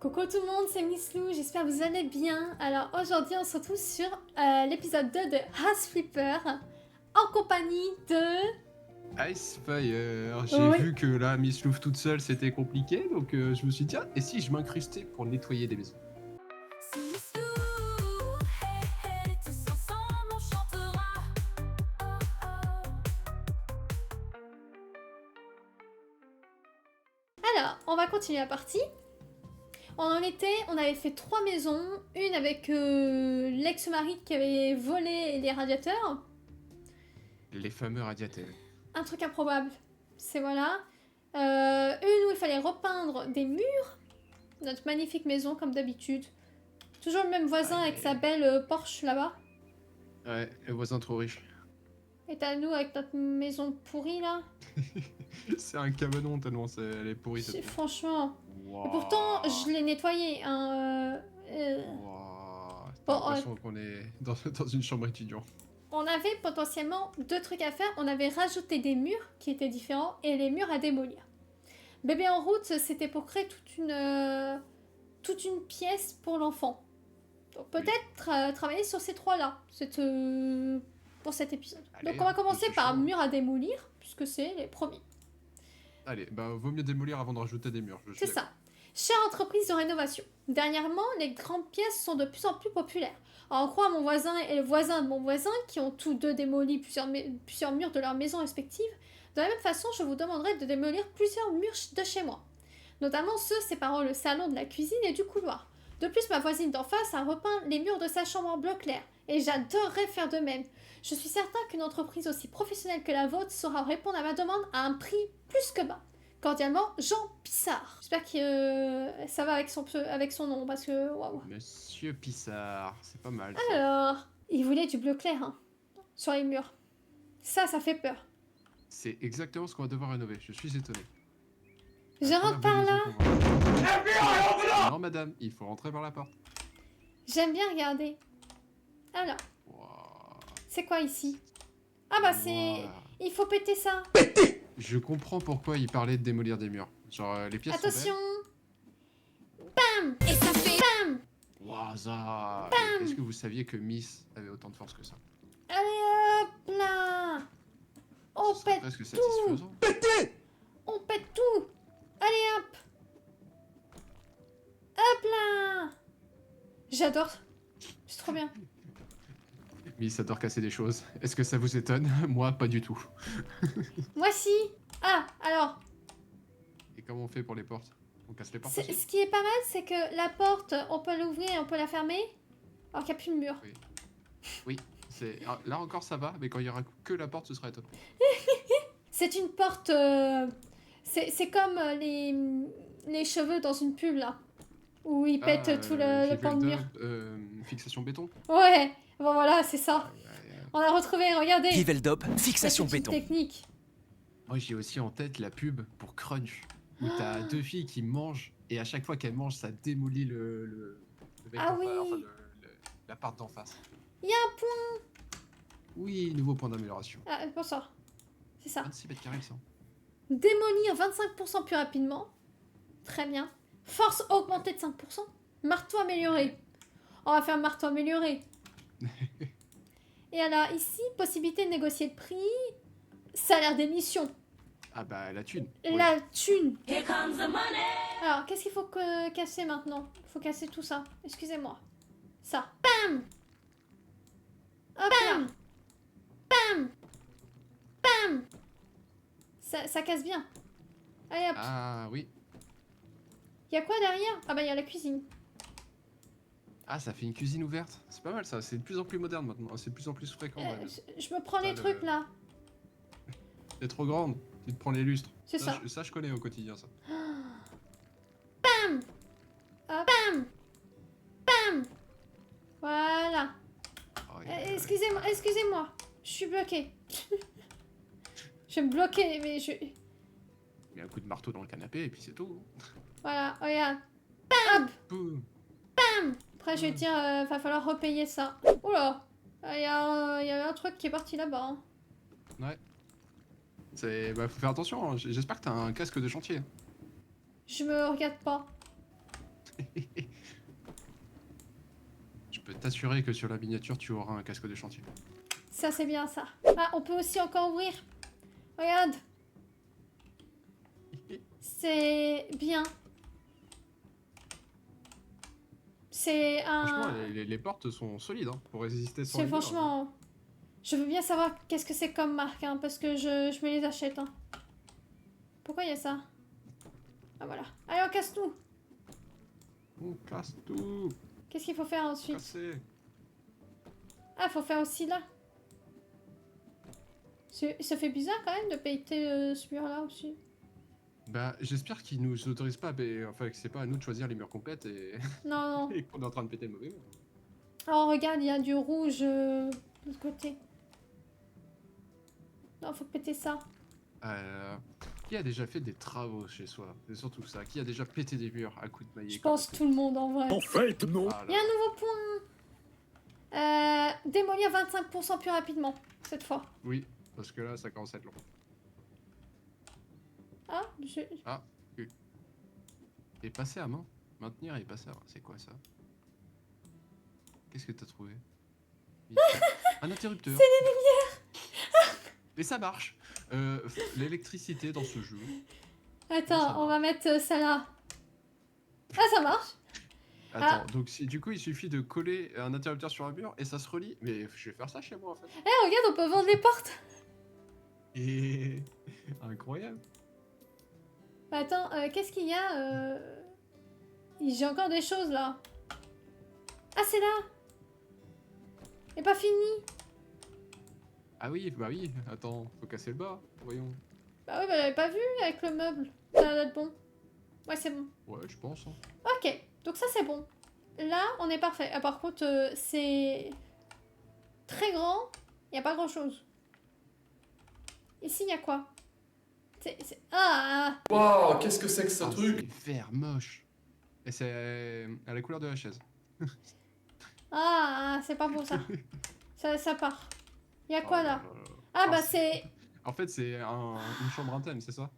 Coucou tout le monde, c'est Miss Lou, j'espère que vous allez bien. Alors aujourd'hui on se retrouve sur l'épisode 2 de House Flipper en compagnie de... Icefire, j'ai Oui. vu que là, Miss Louvre toute seule c'était compliqué, donc je me suis dit, tiens, et si je m'incrustais pour nettoyer des maisons? C'est Miss Lou, hey hey, tous ensemble on chantera. Alors, on va continuer la partie. On avait fait 3 maisons, une avec l'ex-mari qui avait volé les radiateurs, Les fameux radiateurs. un truc improbable, c'est voilà. Une où il fallait repeindre des murs, notre magnifique maison comme d'habitude. Toujours le même voisin avec sa belle Porsche là-bas. Ouais, le voisin trop riche. Et t'as nous avec notre maison pourrie là. C'est un cabanon tellement elle est pourrie cette maison. Franchement. Wow. Et pourtant, je l'ai nettoyé. Hein, Wow. Bon, T'as l'impression qu'on est dans une chambre étudiant. On avait potentiellement 2 trucs à faire. On avait rajouté des murs qui étaient différents et les murs à démolir. Bébé en route, c'était pour créer toute une pièce pour l'enfant. Donc peut-être travailler sur ces 3 là. Pour cet épisode. Allez, Donc on va commencer c'est par chaud. murs à démolir, puisque c'est les premiers. Allez, bah vaut mieux démolir avant de rajouter des murs. C'est ça. Chère entreprise de rénovation. Dernièrement, les grandes pièces sont de plus en plus populaires. En croire mon voisin et le voisin de mon voisin, qui ont tous deux démoli plusieurs murs de leur maison respective, de la même façon, je vous demanderai de démolir plusieurs murs de chez moi. Notamment ceux séparant le salon de la cuisine et du couloir. De plus, ma voisine d'en face a repeint les murs de sa chambre en bleu clair. Et j'adorerais faire de même. Je suis certain qu'une entreprise aussi professionnelle que la vôtre saura répondre à ma demande à un prix plus que bas. Cordialement, Jean Pissard. J'espère que ça va avec son nom, parce que waouh. Monsieur Pissard, c'est pas mal. Ça. Alors, il voulait du bleu clair, hein, sur les murs. Ça fait peur. C'est exactement ce qu'on va devoir rénover, je suis étonné. Je rentre par là. Non madame, il faut rentrer par la porte. J'aime bien regarder. Alors, Wow. c'est quoi ici? Ah bah c'est... Wow. Il faut péter ça. Je comprends pourquoi il parlait de démolir des murs. Genre les pièces Attention. sont Bam. Et ça fait Bam. belles. Wow, ça. Est-ce que vous saviez que Miss avait autant de force que ça? Allez hop là. On C'est pète presque tout. satisfaisant. On pète tout. Allez hop. Hop là. J'adore. C'est trop bien. Miss adore casser des choses. Est-ce que ça vous étonne? Moi, pas du tout. Moi si. Ah, alors, Et comment on fait pour les portes? On casse les portes ce aussi? qui est pas mal, c'est que la porte, on peut l'ouvrir et on peut la fermer, alors qu'il n'y a plus de mur. Oui. Là encore ça va, mais quand il y aura que la porte, ce sera top. C'est une porte... c'est comme les cheveux dans une pub, là. Où ils pètent tout le pan de mur. Fixation béton. Ouais, bon voilà, c'est ça. Ouais. On a retrouvé, regardez. Riveldop, fixation la petite béton. technique. Moi j'ai aussi en tête la pub pour Crunch, où t'as 2 filles qui mangent, et à chaque fois qu'elles mangent, ça démolit le mec Ah d'en face, oui. enfin, l'appart d'en face. Il y a un point. Oui, nouveau point d'amélioration. Ah, bonsoir. C'est ça. 26 mètres carrés, ça. Démolir 25% plus rapidement. Très bien. Force augmentée de 5%. Marteau amélioré. On va faire marteau amélioré. Et alors, ici, possibilité de négocier le prix. Salaire d'émission. Ah bah la thune. Oui. La thune. Here comes the money. Alors, qu'est-ce qu'il faut casser maintenant? Il faut casser tout ça. Excusez-moi. Ça. Bam. Hop là. Bam. Bam. Ça casse bien. Allez hop. Ah oui. Il y a quoi derrière? Ah bah il y a la cuisine. Ah, ça fait une cuisine ouverte. C'est pas mal ça, c'est de plus en plus moderne maintenant, c'est de plus en plus fréquent. Ouais. Je me prends les le- trucs là. T'es trop grande, tu te prends les lustres. C'est ça. Ça, je connais au quotidien ça. Bam. Bam. Bam. Voilà. Oh, ouais. Excusez-moi. Je suis bloquée. Je vais me bloquer, mais je... Mets un coup de marteau dans le canapé et puis c'est tout. Voilà, regarde. Bam. Boum. Après, je vais dire, va falloir repayer ça. Oula. Il y a un truc qui est parti là-bas. Hein. Ouais. Faut faire attention, hein. J'espère que t'as un casque de chantier. Je me regarde pas. Je peux t'assurer que sur la miniature, tu auras un casque de chantier. Ça, c'est bien ça. Ah, on peut aussi encore ouvrir. Regarde. C'est bien. C'est Franchement, un... les portes sont solides hein, pour résister sans C'est les murs. franchement... Je veux bien savoir qu'est-ce que c'est comme marque, hein, parce que je me les achète. Hein. Pourquoi il y a ça? Ah voilà. Allez, on casse tout. On casse tout. Qu'est-ce qu'il faut faire ensuite? Casser. Ah, faut faire aussi là. Ça fait bizarre quand même de péter ce mur-là aussi. Bah, j'espère qu'ils nous autorisent pas, enfin que c'est pas à nous de choisir les murs qu'on pète et, Non, non. et qu'on est en train de péter le mauvais mur. Oh, regarde, il y a du rouge de l'autre côté. Non, faut péter ça. Qui a déjà fait des travaux chez soi? C'est surtout ça. Qui a déjà pété des murs à coups de maillet? Je pense tout le monde en vrai. En fait, non. Ah Il y a là. un nouveau point. Démolir 25% plus rapidement, cette fois. Oui, parce que là, ça commence à être long. Ah, Et passer à main. Maintenir et passer à main. C'est quoi ça? Qu'est-ce que t'as trouvé? Un interrupteur. C'est les lumières. Et ça marche. L'électricité dans ce jeu. Attends, Ça on va mettre ça là. Ah, ça marche. Attends, donc du coup, il suffit de coller un interrupteur sur un mur et ça se relie. Mais je vais faire ça chez moi en fait. Eh, regarde, on peut vendre les portes. Et incroyable. Attends, qu'est-ce qu'il y a J'ai encore des choses là. Ah, c'est là. Et pas fini. Ah oui, bah oui. Attends, faut casser le bas. Voyons. Bah oui, bah j'avais pas vu avec le meuble. Ça va être bon. Ouais, c'est bon. Ouais, je pense. Hein. Ok, donc ça c'est bon. Là, on est parfait. Ah, par contre, c'est très grand. Il a pas grand chose. Ici, il y a quoi? Ah! Waouh, qu'est-ce que c'est que ce Ah, truc? c'est vert moche. Et c'est à la couleur de la chaise. Ah, c'est pas beau ça. Ça part. Il y a quoi Oh là? là là. Ah, bah Ah, c'est En fait, c'est une chambre interne, c'est ça?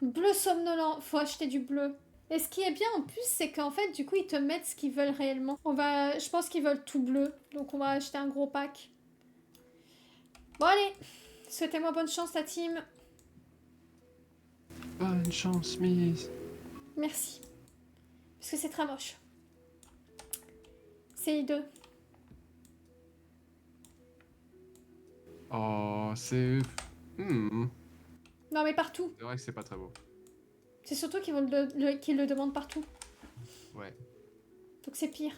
bleu somnolent. Faut acheter du bleu. Et ce qui est bien en plus, c'est qu'en fait, du coup, ils te mettent ce qu'ils veulent réellement. Je pense qu'ils veulent tout bleu. Donc, on va acheter un gros pack. Bon, allez. Souhaitez-moi bonne chance, la team. Bonne chance, Miss. Merci. Parce que c'est très moche. C'est hideux. Oh, c'est. Non, mais partout. C'est vrai que c'est pas très beau. C'est surtout qu'ils qu'ils le demandent partout. Ouais. Donc, c'est pire.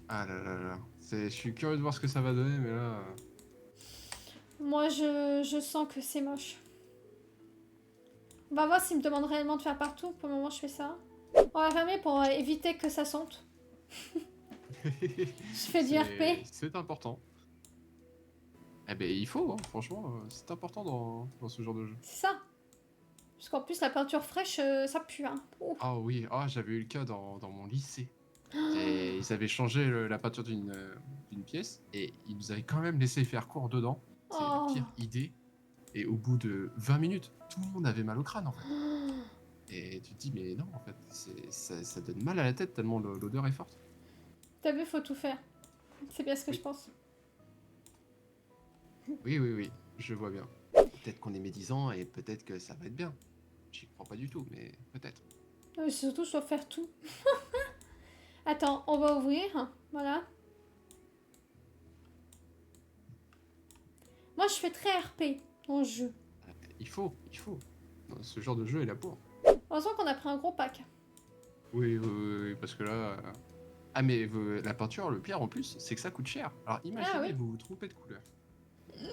Ah là là là. Je suis curieux de voir ce que ça va donner, mais là. Moi, je sens que c'est moche. On va voir s'ils me demandent réellement de faire partout. Pour le moment, je fais ça. On va fermer pour éviter que ça sente. Je fais du RP. C'est important. Eh ben, il faut, hein, franchement, c'est important dans ce genre de jeu. C'est ça. Parce qu'en plus, la peinture fraîche, ça pue. Hein. Ouh. Ah oui, j'avais eu le cas dans mon lycée. Et ils avaient changé la peinture d'une pièce et ils nous avaient quand même laissé faire cours dedans. C'est Oh. la pire idée. Et au bout de 20 minutes, tout le monde avait mal au crâne en fait. Et tu te dis, mais non, en fait, ça donne mal à la tête tellement l'odeur est forte. T'as vu, faut tout faire. C'est bien ce que je pense. Oui, je vois bien. Peut-être qu'on est médisant et peut-être que ça va être bien. J'y crois pas du tout, mais peut-être. Non, mais surtout, je dois faire tout. Attends, on va ouvrir. Voilà. Moi, je fais très RP dans le jeu. Il faut. Ce genre de jeu est là pour. Heureusement qu'on a pris un gros pack. Oui, parce que là. Ah, mais la peinture, le pire en plus, c'est que ça coûte cher. Alors imaginez, Ah oui. vous vous trompez de couleur.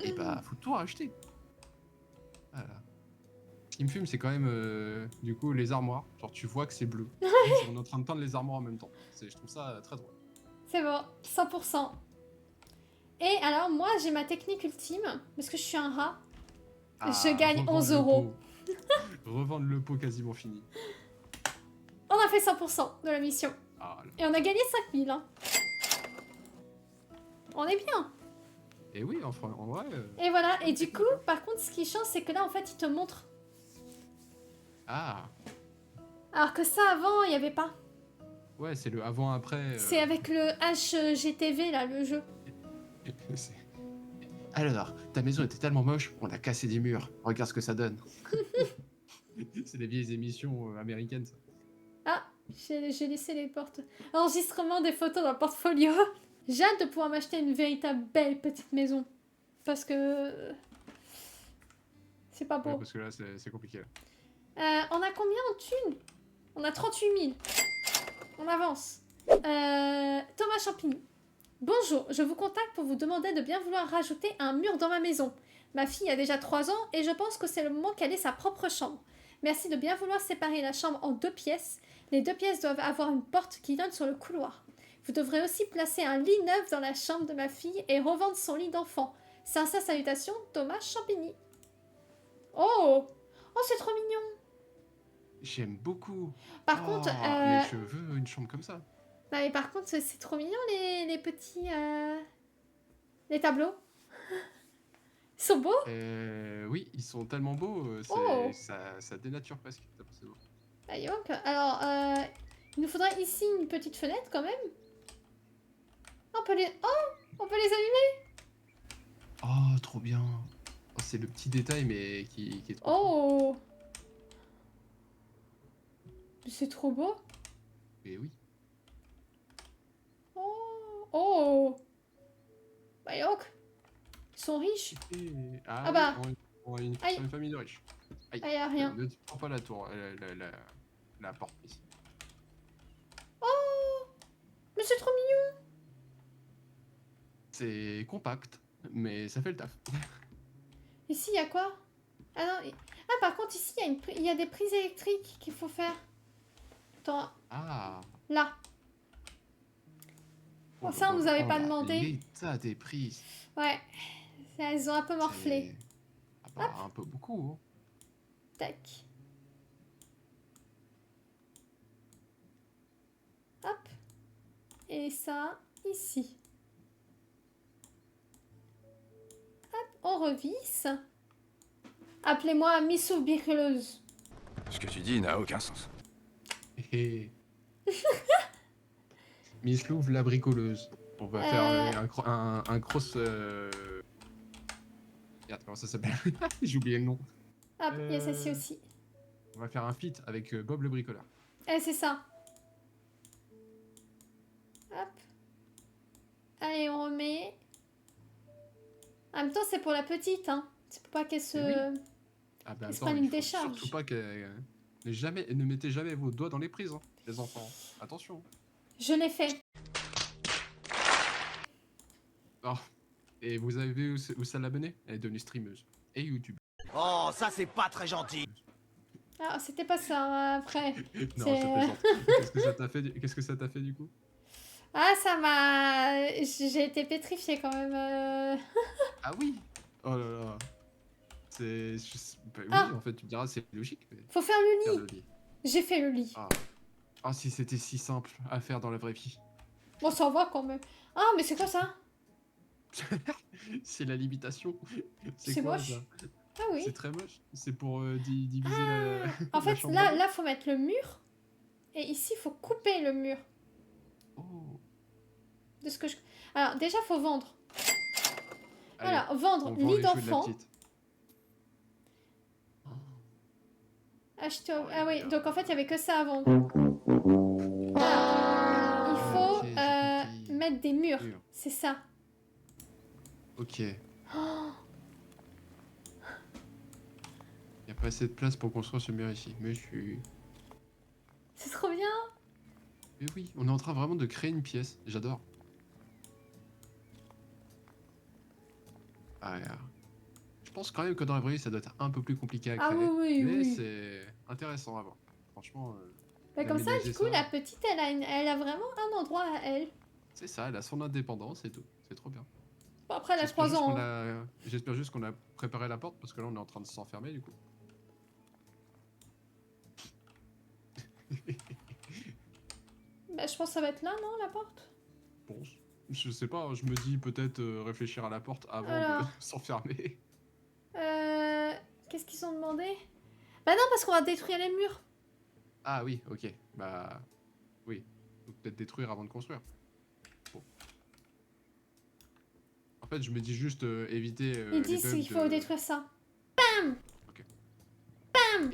Et bah, faut tout racheter. Voilà. Ce qui me fume, c'est quand même, du coup, les armoires. Genre, tu vois que c'est bleu. On est en train de peindre les armoires en même temps. Je trouve ça très drôle. C'est bon, 100%. Et alors, moi, j'ai ma technique ultime, parce que je suis un rat. Je gagne revendre 11 le euros. pot. Revendre le pot quasiment fini. On a fait 100% de la mission. Ah, là. Et on a gagné 5000. Hein. On est bien. Et oui, enfin, en vrai. Et voilà, et du coup, par contre, ce qui change, c'est que là, en fait, il te montre. Ah, Alors que ça, avant, il n'y avait pas. Ouais, c'est le avant-après. C'est avec le HGTV, là, le jeu. C'est- Alors, ta maison était tellement moche, on a cassé des murs. Regarde ce que ça donne. C'est des vieilles émissions américaines, ça. Ah, j'ai laissé les portes. Enregistrement des photos dans le portfolio. J'ai hâte de pouvoir m'acheter une véritable belle petite maison. Parce que... c'est pas Ouais, beau. parce que là, c'est compliqué. Là. On a combien en thunes? On a 38 000. On avance. Thomas Champigny. Bonjour, je vous contacte pour vous demander de bien vouloir rajouter un mur dans ma maison. Ma fille a déjà 3 ans et je pense que c'est le moment qu'elle ait sa propre chambre. Merci de bien vouloir séparer la chambre en 2 pièces. Les 2 pièces doivent avoir une porte qui donne sur le couloir. Vous devrez aussi placer un lit neuf dans la chambre de ma fille et revendre son lit d'enfant. Sincère salutations, Thomas Champigny. Oh! Oh, c'est trop mignon! J'aime beaucoup. Par contre, Mais je veux une chambre comme ça. bah, mais par contre, c'est trop mignon les petits... les tableaux. Ils sont beaux? Oui, ils sont tellement beaux, Oh. ça dénature presque. C'est beau. Bah, donc, alors, il nous faudrait ici une petite fenêtre quand même. On peut les... Oh! On peut les allumer? Oh, trop bien. Oh, c'est le petit détail, mais qui est trop. Oh! C'est trop beau. Et oui. Oh! Oh! Bah, donc, ils sont riches. Ah, Ah bah. on est une, Aïe. sur une famille de riches. Aïe. Ah, y a rien. Ne prends pas la tour, la porte ici. Oh! Mais c'est trop mignon. C'est compact, mais ça fait le taf. Ici, il y a quoi? Ah non. Ah, par contre, ici, il y a des prises électriques qu'il faut faire. Attends, Ah. là. Oh, ça, on nous avait pas demandé. L'état des prises. Ouais. Elles ont un peu morflé. Ah bah, un peu beaucoup. Hein. Tac. Hop. Et ça, ici. Hop, on revisse. Appelez-moi Missou Bricoleuse. Ce que tu dis n'a aucun sens. Et... Miss Louve, la bricoleuse. On va faire un cross... Merde, comment ça s'appelle? J'ai oublié le nom. Hop, il y a celle-ci aussi. On va faire un feat avec Bob le bricoleur. Eh, c'est ça. Hop. Allez, on remet. En même temps, c'est pour la petite, hein. C'est pour pas qu'elle se... Oui. Ah bah Ils se attends, prennent une il faut décharge. surtout pas que... ne mettez jamais vos doigts dans les prises, hein, les enfants. Attention. Je l'ai fait. Oh. Et vous avez vu où ça l'a mené? Elle est devenue streameuse. Et YouTube. Oh, ça c'est pas très gentil. Ah, c'était pas ça, hein, après. Non, je te C'est- plaisante. Qu'est-ce que ça t'a fait, qu'est-ce que ça t'a fait du coup? Ah, ça m'a... J'ai été pétrifiée quand même. Ah oui. Oh là là. C'est... bah oui, Ah. en fait, tu me diras, c'est logique. Mais... Faut faire le Regarde lit. le lit. J'ai fait le lit. Ah. Ah, si c'était si simple à faire dans la vraie vie. Bon, ça va quand même. Ah, mais c'est quoi ça? C'est la limitation. C'est quoi, moche. ça? Ah oui. C'est très moche. C'est pour diviser la... En la fait, chambre là, en deux. là, faut mettre le mur. Et ici, faut couper le mur. Oh. De ce que je... Alors, déjà, faut vendre. Allez, Alors, vendre on vend lit les jouets de la d'enfant. petite. Acheter... Oh Ah oui, là là. donc en fait, il y avait que ça à vendre. Alors, il faut Ok, j'ai compris. mettre des murs. Murs. C'est ça. Ok. Il n'y a pas assez de place pour construire ce mur ici. Mais je suis... C'est trop bien. Mais oui, on est en train vraiment de créer une pièce. J'adore. Ah, regarde. Je pense quand même que dans la vraie vie, ça doit être un peu plus compliqué à créer. Ah oui, oui, mais oui. c'est intéressant à voir. Franchement, Mais comme ça, aménager du coup, ça. la petite, elle a vraiment un endroit à elle. c'est ça, elle a son indépendance et tout. C'est trop bien. Bon, après, elle a J'espère 3 juste ans. qu'on hein. J'espère juste qu'on a préparé la porte parce que là, on est en train de s'enfermer du coup. Bah, je pense que ça va être là, non, la porte? Bon, je sais pas, je me dis peut-être réfléchir à la porte avant Alors. de s'enfermer. Qu'est-ce qu'ils ont demandé? Bah non, parce qu'on va détruire les murs. Ah oui, ok. Bah... Oui. Faut peut-être détruire avant de construire. Bon. En fait, je me dis juste éviter Ils les disent bugs qu'il faut de- détruire ça.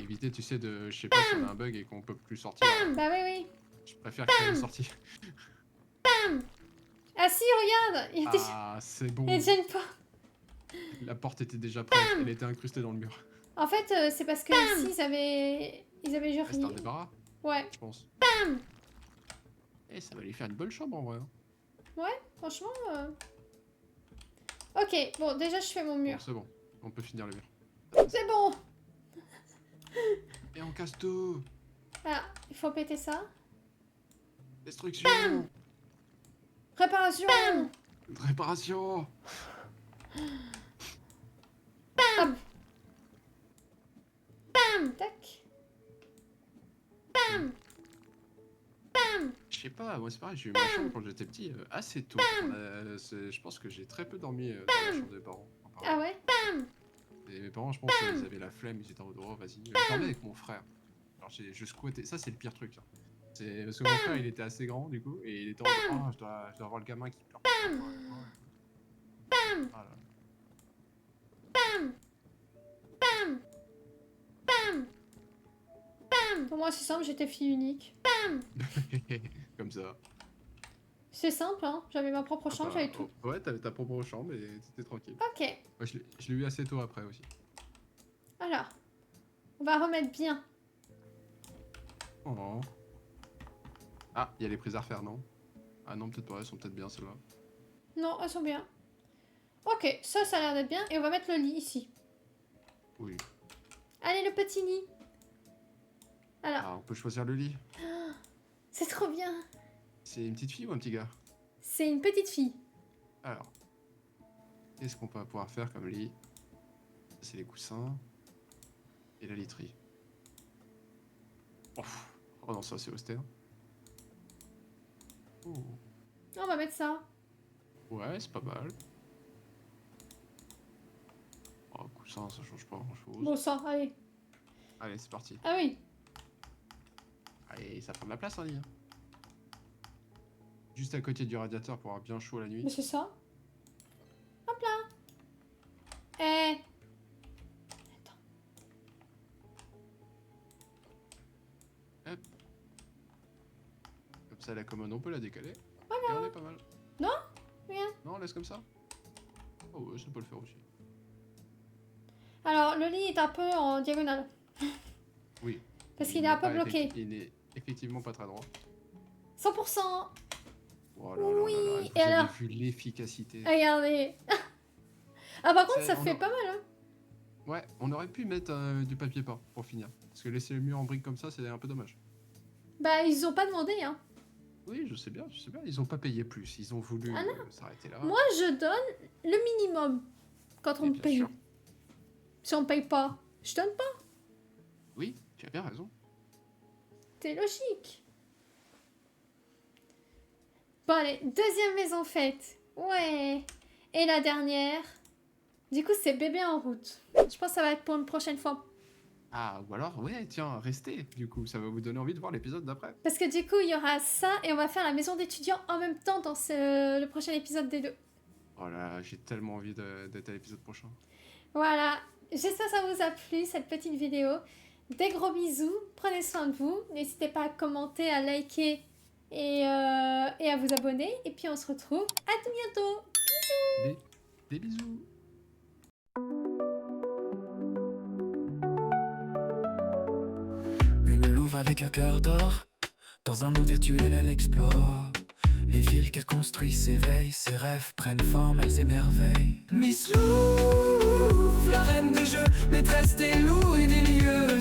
éviter, tu sais, de... Je sais pas si on a un bug et qu'on peut plus sortir. Bah oui, oui. Je préfère créer une sortie. Ah si, regarde, il était... Ah, c'est bon. il gêne pas. La porte était déjà prête, elle était incrustée dans le mur. En fait, c'est parce que ici, ils avaient genre... Ah, c'était un débarras, Ouais, je pense. Et ça va lui faire une bonne chambre en vrai. Hein. franchement... Ok, bon, déjà, je fais mon Bon, mur. c'est bon, on peut finir le mur. C'est bon. Et on casse tout. Ah, il faut péter ça. Destruction. Réparation. Réparation. Tac. Je sais pas, moi c'est pareil, j'ai eu ma chambre quand j'étais petit assez tôt. Je pense que j'ai très peu dormi dans la chambre des parents. Ah ouais. Et mes parents, je pense qu'ils avaient la flemme, ils étaient en mode oh vas-y. Je dormais avec mon frère. Alors je squattais, ça c'est le pire truc. Hein. C'est parce que mon frère il était assez grand du coup, et il était en mode oh je dois avoir le gamin qui pleure. Voilà. Pour moi, c'est simple, j'étais fille unique. Comme ça. C'est simple, hein. J'avais ma propre chambre, j'avais tout. Ouais, t'avais ta propre chambre et t'étais tranquille. Ok, Moi je l'ai eu assez tôt après aussi. alors. On va remettre bien. Oh. Ah, il y a les prises à refaire, non? Ah non, peut-être pas, elles sont peut-être bien celles-là. Non, elles sont bien. Ok, ça a l'air d'être bien. Et on va mettre le lit ici. Oui. Allez, le petit lit. Alors, Ah, on peut choisir le lit. c'est trop bien. C'est une petite fille ou un petit gars? C'est une petite fille. Alors, qu'est-ce qu'on peut pouvoir faire comme lit? C'est les coussins et la literie. Oh non, ça c'est austère. Oh. On va mettre ça. Ouais, c'est pas mal. Oh, coussin, ça change pas grand-chose. Bon sang, allez. Allez, c'est parti. Ah oui. Allez, ça prend de la place, un lit. Hein. Juste à côté du radiateur pour avoir bien chaud la nuit. Mais c'est ça. Hop là. Eh. Attends. Hop. Comme ça, la commode, on peut la décaler. Voilà. Et on est pas mal. Non, rien. Non, on laisse comme ça. Oh ouais, ça peut le faire aussi. Alors, le lit est un peu en diagonale. Oui. Parce Il qu'il est n'est un peu pas bloqué. Il n'est effectivement pas très droit. 100%. Oh là là Oui, là là, et vous avez alors vu l'efficacité. Regardez. Ah, par contre, C'est- ça on fait a- pas mal, hein. Ouais, on aurait pu mettre du papier peint pour finir. Parce que laisser le mur en briques comme ça, c'est un peu dommage. Bah, ils ont pas demandé, hein. Oui, je sais bien. Ils ont pas payé plus. Ils ont voulu Ah s'arrêter là. Moi, je donne le minimum quand on Mais me bien paye. sûr. Si on me paye pas, je donne pas. Oui, tu as bien raison. C'est logique. Bon, allez, deuxième maison faite. Ouais. Et la dernière. Du coup, c'est bébé en route. Je pense que ça va être pour une prochaine fois. Ah, ou alors, ouais, tiens, restez. Du coup, ça va vous donner envie de voir l'épisode d'après. Parce que du coup, il y aura ça et on va faire la maison d'étudiants en même temps dans le prochain épisode des deux. Oh là, j'ai tellement envie d'être à l'épisode prochain. Voilà. J'espère que ça vous a plu, cette petite vidéo. Des gros bisous. Prenez soin de vous. N'hésitez pas à commenter, à liker et à vous abonner. Et puis, on se retrouve à tout bientôt. Des bisous. Une louve avec un cœur d'or, dans un monde virtuel elle explore. Les villes qu'elle construit s'éveillent, ses rêves prennent forme, elles émerveillent. Miss Louve, la reine des jeux, maîtresse des loups et des lieux.